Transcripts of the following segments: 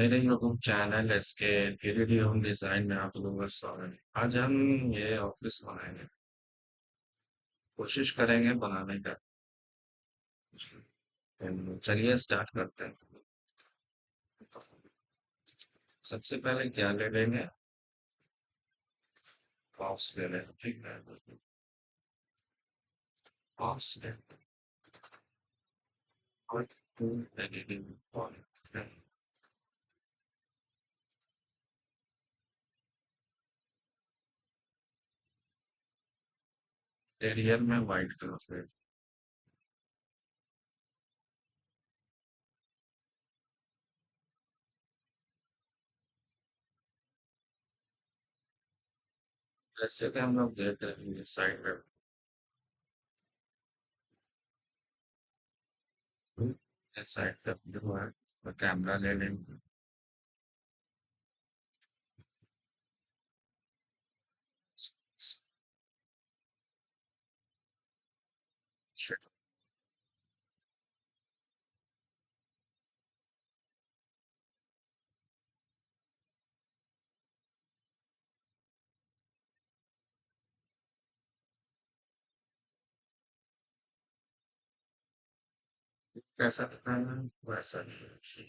मेरे YouTube channel इसके 3D home design में आप लोगों का स्वागत है। आज हम ये ऑफिस बनाएंगे, कोशिश करेंगे बनाने का। तो चलिए स्टार्ट करते हैं। सबसे पहले क्या ले लेंगे? बॉक्स ले लेंगे, ठीक है। बॉक्स ले और एडिटिंग एरियल में व्हाइट कलर से। जैसे कि हम लोग देख रहे हैं साइड पे, साइड पे जो है तो कैमरा ले लेंगे। कैसा दिखाना है वैसा ही।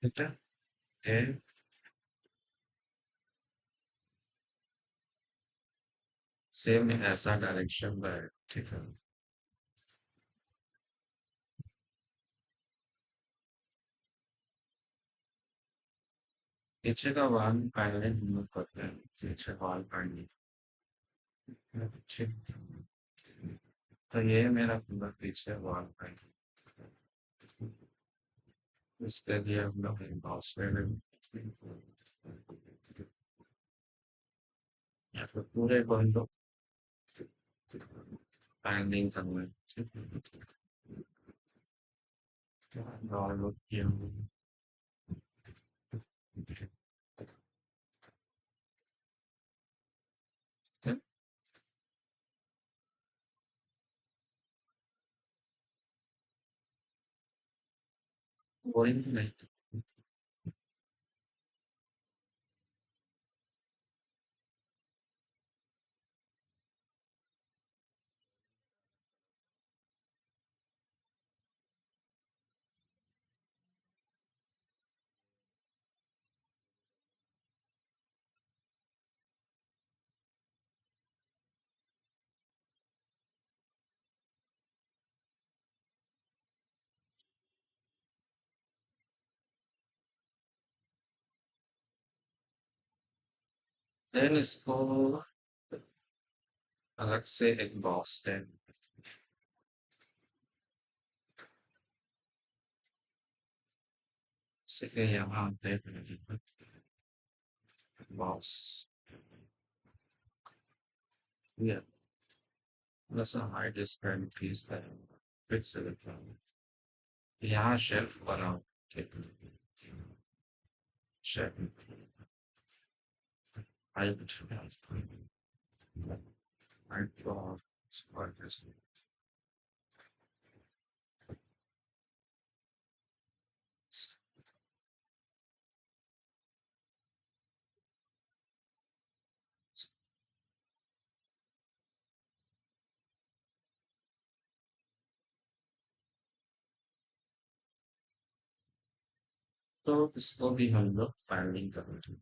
ठीक है, ये सेम ऐसा डायरेक्शन में है, ठीक है। पीछे का वाल पहले हम लोग करते हैं, पीछे वाल पहले। ठीक, तो ये मेरा पूरा पीछे वाल पहले। इसके लिए हम लोग एक बॉक्स ले लेंगे या फिर पूरे को हम लोग पैनलिंग करना है, ठीक है। और लोग ये वही नहीं। देन इसको अलग से एक बॉक्स है, जैसे यहाँ पे बॉक्स ये थोड़ा सा हाइट इसका इंक्रीज करेंगे, फिर से दिखाऊंगा। यहाँ शेल्फ बनाओ, ठीक है। शेल्फ हाइट हाइट और तो इसको भी हम लोग फाइलिंग करेंगे।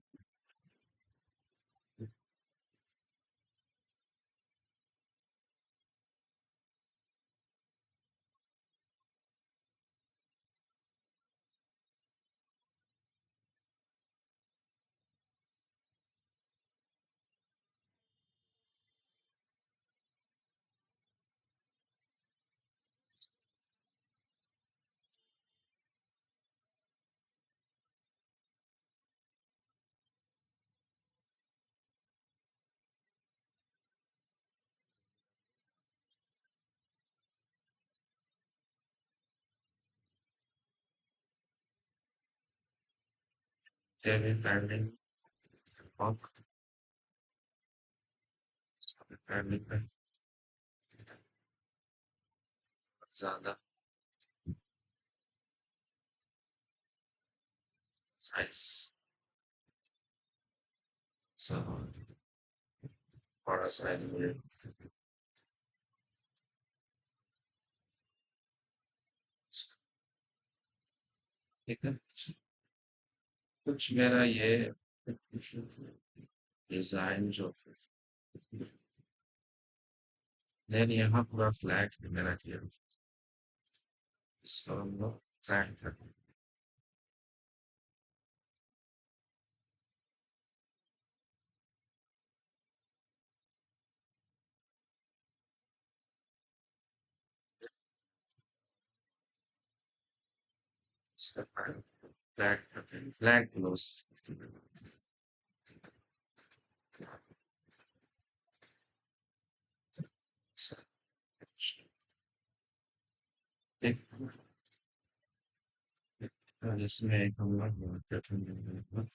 तेरे फैमिली और फैमिली में ज्यादा साइज सब बड़ा साइज में ठीक है। कुछ मेरा ये डिजाइन जो देन यहाँ पूरा फ्लैट है मेरा किया इसको हम लोग फ्लैट करते हैं इसका फ्लैट करते हैं फ्लैट क्लोज एक इसमें हम लोग करते हैं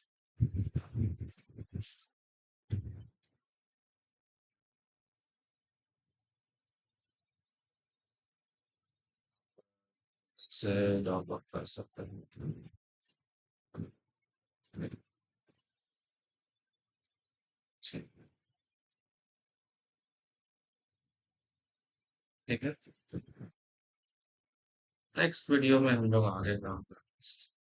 से डाउनलोड कर सकते हैं ठीक ठीक है नेक्स्ट वीडियो में हम लोग आगे काम करेंगे